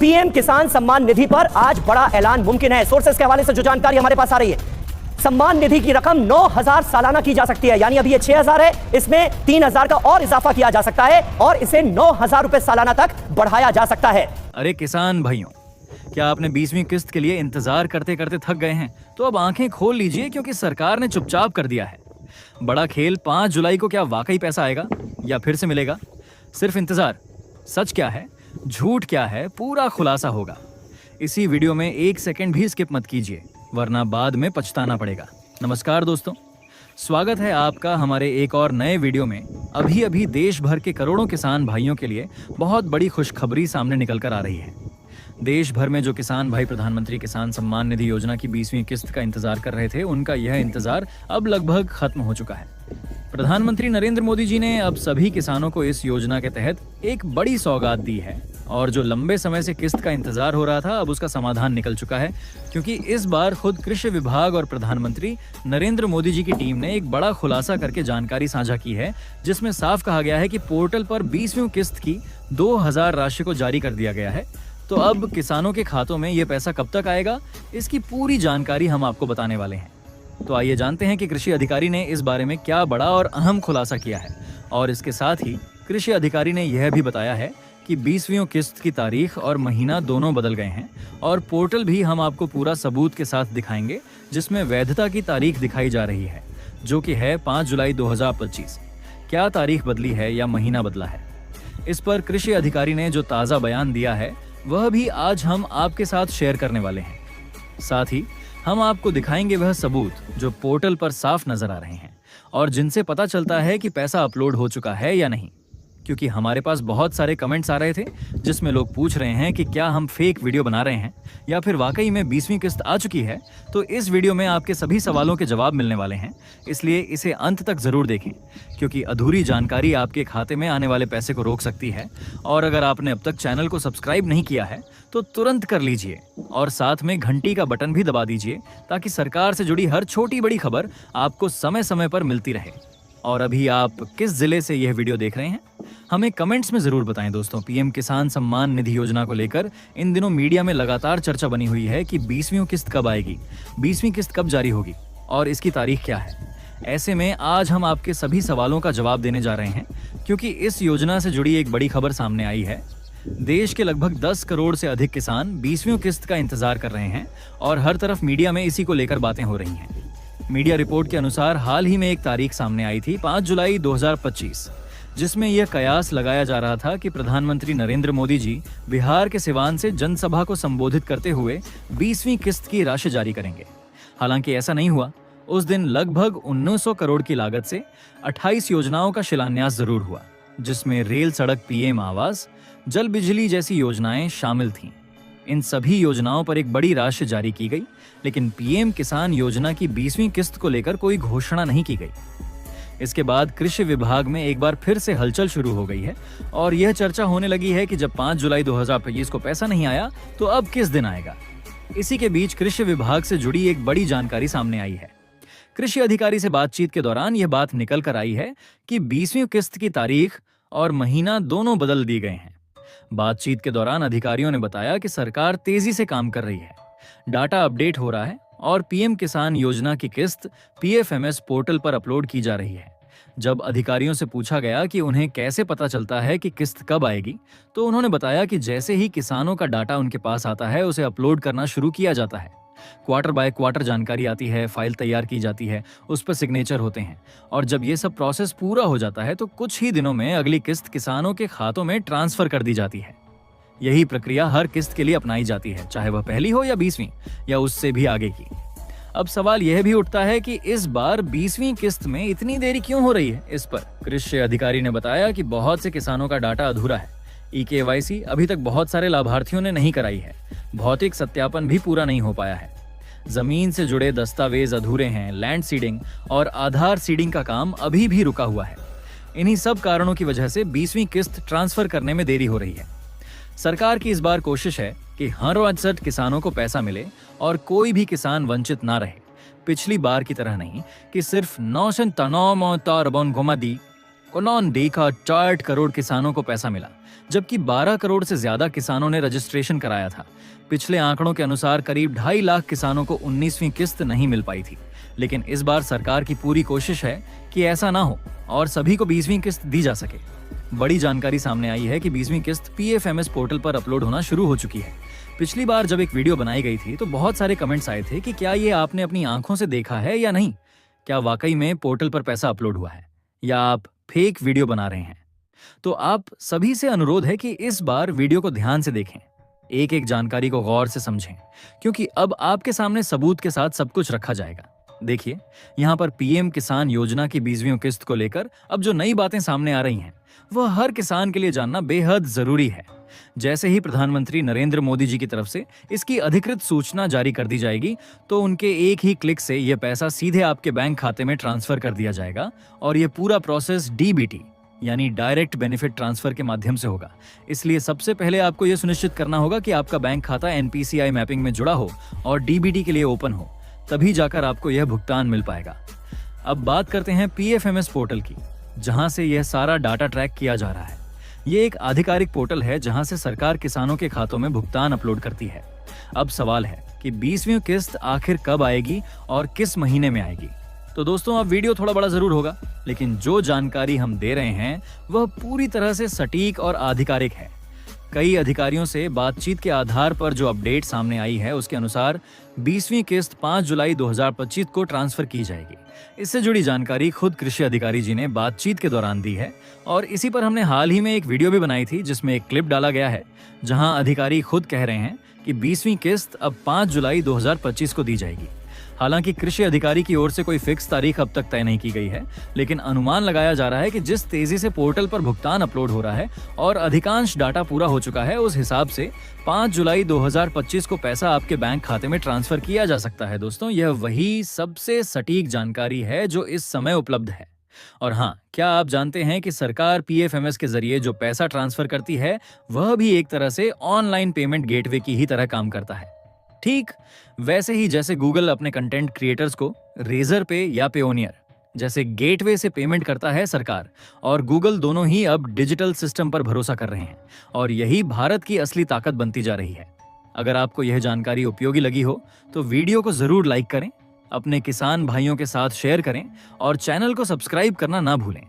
PM किसान सम्मान निधि पर आज बड़ा ऐलान मुमकिन है। सोर्सेस के हवाले से जो जानकारी हमारे पास आ रही है, सम्मान निधि की रकम 9,000 सालाना की जा सकती है, यानी अभी ये 6,000 है, इसमें 3,000 का और इजाफा किया जा सकता है और इसे 9,000 रुपए सालाना तक बढ़ाया जा सकता है। अरे किसान भाइयों, क्या आपने 20वीं किस्त के लिए इंतजार करते करते थक गए हैं? तो अब आंखें खोल लीजिए, क्योंकि सरकार ने चुपचाप कर दिया है। बड़ा खेल 5 जुलाई को क्या वाकई पैसा आएगा या फिर से मिलेगा? सिर्फ इंतजार। सच क्या है, झूठ क्या है, पूरा खुलासा होगा। इसी वीडियो में 1 सेकंड भी स्किप मत कीजिए, वरना बाद में पछताना पड़ेगा। नमस्कार दोस्तों, स्वागत है आपका हमारे एक और नए वीडियो में। अभी देश भर के करोड़ों किसान भाइयों के लिए बहुत बड़ी खुशखबरी सामने निकल कर आ रही है। देश भर में जो किसान भाई प्रधानमंत्री किसान सम्मान निधि योजना की 20वीं किस्त का इंतजार कर रहे थे, उनका यह इंतजार अब लगभग खत्म हो चुका है। प्रधानमंत्री नरेंद्र मोदी जी ने अब सभी किसानों को इस योजना के तहत एक बड़ी सौगात दी है और जो लंबे समय से किस्त का इंतजार हो रहा था, अब उसका समाधान निकल चुका है, क्योंकि इस बार खुद कृषि विभाग और प्रधानमंत्री नरेंद्र मोदी जी की टीम ने एक बड़ा खुलासा करके जानकारी साझा की है, जिसमें साफ कहा गया है कि पोर्टल पर 20वीं किस्त की 2,000 राशि को जारी कर दिया गया है। तो अब किसानों के खातों में ये पैसा कब तक आएगा, इसकी पूरी जानकारी हम आपको बताने वाले हैं। तो आइए जानते हैं कि कृषि अधिकारी ने इस बारे में क्या बड़ा और अहम खुलासा किया है। और इसके साथ ही कृषि अधिकारी ने यह भी बताया है कि 20वीं किस्त की तारीख और महीना दोनों बदल गए हैं और पोर्टल भी हम आपको पूरा सबूत के साथ दिखाएंगे, जिसमें वैधता की तारीख दिखाई जा रही है, जो कि है 5 जुलाई 2025। क्या तारीख बदली है या महीना बदला है, इस पर कृषि अधिकारी ने जो ताज़ा बयान दिया है वह भी आज हम आपके साथ शेयर करने वाले हैं। साथ ही हम आपको दिखाएंगे वह सबूत जो पोर्टल पर साफ नजर आ रहे हैं और जिनसे पता चलता है कि पैसा अपलोड हो चुका है या नहीं। क्योंकि हमारे पास बहुत सारे कमेंट्स आ रहे थे जिसमें लोग पूछ रहे हैं कि क्या हम फेक वीडियो बना रहे हैं या फिर वाकई में 20वीं किस्त आ चुकी है। तो इस वीडियो में आपके सभी सवालों के जवाब मिलने वाले हैं, इसलिए इसे अंत तक जरूर देखें, क्योंकि अधूरी जानकारी आपके खाते में आने वाले पैसे को रोक सकती है। और अगर आपने अब तक चैनल को सब्सक्राइब नहीं किया है तो तुरंत कर लीजिए और साथ में घंटी का बटन भी दबा दीजिए, ताकि सरकार से जुड़ी हर छोटी बड़ी खबर आपको समय समय पर मिलती रहे। और अभी आप किस जिले से यह वीडियो देख रहे हैं, हमें कमेंट्स में जरूर बताएं दोस्तों। पीएम किसान सम्मान निधि योजना को लेकर इन दिनों मीडिया में लगातार चर्चा बनी हुई है कि 20वीं किस्त कब आएगी, 20वीं किस्त कब जारी होगी और इसकी तारीख क्या है। ऐसे में आज हम आपके सभी सवालों का जवाब देने जा रहे हैं, क्योंकि इस योजना से जुड़ी एक बड़ी खबर सामने आई है। देश के लगभग 10 करोड़ से अधिक किसान 20वीं किस्त का इंतजार कर रहे हैं और हर तरफ मीडिया में इसी को लेकर बातें हो रही हैं। मीडिया रिपोर्ट के अनुसार हाल ही में एक तारीख सामने आई थी, 5 जुलाई 2025, जिसमें यह कयास लगाया जा रहा था कि प्रधानमंत्री नरेंद्र मोदी जी बिहार के सिवान से जनसभा को संबोधित करते हुए 20वीं किस्त की राशि जारी करेंगे। हालांकि ऐसा नहीं हुआ। उस दिन लगभग 1900 करोड़ की लागत से 28 योजनाओं का शिलान्यास जरूर हुआ, जिसमें रेल, सड़क, पीएम आवास, जल, बिजली जैसी योजनाएं शामिल थीं। इन सभी योजनाओं पर एक बड़ी राशि जारी की गई, लेकिन पीएम किसान योजना की 20वीं किस्त को लेकर कोई घोषणा नहीं की गई। इसके बाद कृषि विभाग में एक बार फिर से हलचल शुरू हो गई है और यह चर्चा होने लगी है कि जब 5 जुलाई 2025 को पैसा नहीं आया तो अब किस दिन आएगा। इसी के बीच कृषि विभाग से जुड़ी एक बड़ी जानकारी सामने आई है। कृषि अधिकारी से बातचीत के दौरान यह बात निकल कर आई है कि 20वीं किस्त की तारीख और महीना दोनों बदल दिए गए हैं। बातचीत के दौरान अधिकारियों ने बताया कि सरकार तेजी से काम कर रही है, डाटा अपडेट हो रहा है और पीएम किसान योजना की किस्त पीएफएमएस पोर्टल पर अपलोड की जा रही है। जब अधिकारियों से पूछा गया कि उन्हें कैसे पता चलता है कि किस्त कब आएगी, तो उन्होंने बताया कि जैसे ही किसानों का डाटा उनके पास आता है, उसे अपलोड करना शुरू किया जाता है। क्वार्टर बाय क्वार्टर जानकारी आती है, फाइल तैयार की जाती है, उस पर सिग्नेचर होते हैं और जब ये सब प्रोसेस पूरा हो जाता है तो कुछ ही दिनों में अगली किस्त किसानों के खातों में ट्रांसफर कर दी जाती है। यही प्रक्रिया हर किस्त के लिए अपनाई जाती है, चाहे वह पहली हो या 20वीं या उससे भी आगे की। अब सवाल यह भी उठता है कि इस बार 20वीं किस्त में इतनी देरी क्यों हो रही है। इस पर कृषि अधिकारी ने बताया कि बहुत से किसानों का डाटा अधूरा है। ई-केवाईसी अभी तक बहुत सारे लाभार्थियों ने नहीं कराई है, भौतिक सत्यापन भी पूरा नहीं हो पाया है, जमीन से जुड़े दस्तावेज अधूरे हैं, लैंड सीडिंग और आधार सीडिंग का काम अभी भी रुका हुआ है। इन्हीं सब कारणों की वजह से 20वीं किस्त ट्रांसफर करने में देरी हो रही है। सरकार की इस बार कोशिश है कि हर 62 किसानों को पैसा मिले और कोई भी किसान वंचित ना रहे। पिछली बार की तरह नहीं कि सिर्फ 999 घुमा दी को नॉन देखा 60 करोड़ किसानों को पैसा मिला, जबकि 12 करोड़ से ज्यादा किसानों ने रजिस्ट्रेशन कराया था। पिछले आंकड़ों के अनुसार करीब 2.5 लाख किसानों को 19वीं किस्त नहीं मिल पाई थी, लेकिन इस बार सरकार की पूरी कोशिश है कि ऐसा ना हो और सभी को 20वीं किस्त दी जा सके। बड़ी जानकारी सामने आई है कि 20वीं किस्त PFMS पोर्टल पर अपलोड होना शुरू हो चुकी है। पिछली बार जब एक वीडियो बनाई गई थी तो बहुत सारे कमेंट्स आए थे कि क्या ये आपने अपनी आंखों से देखा है या नहीं, क्या वाकई में पोर्टल पर पैसा अपलोड हुआ है या आप फेक वीडियो बना रहे हैं। तो आप सभी से अनुरोध है कि इस बार वीडियो को ध्यान से देखें, एक एक जानकारी को गौर से समझें, क्योंकि अब आपके सामने सबूत के साथ सब कुछ रखा जाएगा। देखिए, यहाँ पर PM किसान योजना की 20वीं किस्त को लेकर अब जो नई बातें सामने आ रही हैं वह हर किसान के लिए जानना बेहद जरूरी है। जैसे ही प्रधानमंत्री नरेंद्र मोदी जी की तरफ से इसकी अधिकृत सूचना जारी कर दी जाएगी तो उनके एक ही क्लिक से यह पैसा सीधे आपके बैंक खाते में ट्रांसफर कर दिया जाएगा और यह पूरा प्रोसेस DBT यानी डायरेक्ट बेनिफिट ट्रांसफर के माध्यम से होगा। इसलिए सबसे पहले आपको यह सुनिश्चित करना होगा कि आपका बैंक खाता NPCI मैपिंग में जुड़ा हो और DBT के लिए ओपन हो, तभी जाकर आपको यह भुगतान मिल पाएगा। अब बात करते हैं PFMS पोर्टल की, जहां से यह सारा डाटा ट्रैक किया जा रहा है। ये एक आधिकारिक पोर्टल है जहां से सरकार किसानों के खातों में भुगतान अपलोड करती है। अब सवाल है कि 20वीं किस्त आखिर कब आएगी और किस महीने में आएगी। तो दोस्तों, अब वीडियो थोड़ा बड़ा जरूर होगा, लेकिन जो जानकारी हम दे रहे हैं वह पूरी तरह से सटीक और आधिकारिक है। कई अधिकारियों से बातचीत के आधार पर जो अपडेट सामने आई है उसके अनुसार 20वीं किस्त 5 जुलाई 2025 को ट्रांसफर की जाएगी। इससे जुड़ी जानकारी खुद कृषि अधिकारी जी ने बातचीत के दौरान दी है और इसी पर हमने हाल ही में एक वीडियो भी बनाई थी जिसमें एक क्लिप डाला गया है जहां अधिकारी खुद कह रहे हैं कि 20वीं किस्त अब 5 जुलाई 2025 को दी जाएगी। हालांकि कृषि अधिकारी की ओर से कोई फिक्स तारीख अब तक तय नहीं की गई है, लेकिन अनुमान लगाया जा रहा है कि जिस तेजी से पोर्टल पर भुगतान अपलोड हो रहा है और अधिकांश डाटा पूरा हो चुका है, उस हिसाब से 5 जुलाई 2025 को पैसा आपके बैंक खाते में ट्रांसफर किया जा सकता है। दोस्तों, यह वही सबसे सटीक जानकारी है जो इस समय उपलब्ध है। और हाँ, क्या आप जानते हैं कि सरकार PFMS के जरिए जो पैसा ट्रांसफर करती है वह भी एक तरह से ऑनलाइन पेमेंट गेटवे की ही तरह काम करता है। ठीक वैसे ही जैसे गूगल अपने कंटेंट क्रिएटर्स को रेजर पे या पेओनियर जैसे गेटवे से पेमेंट करता है, सरकार और गूगल दोनों ही अब डिजिटल सिस्टम पर भरोसा कर रहे हैं और यही भारत की असली ताकत बनती जा रही है। अगर आपको यह जानकारी उपयोगी लगी हो तो वीडियो को जरूर लाइक करें, अपने किसान भाइयों के साथ शेयर करें और चैनल को सब्सक्राइब करना ना भूलें।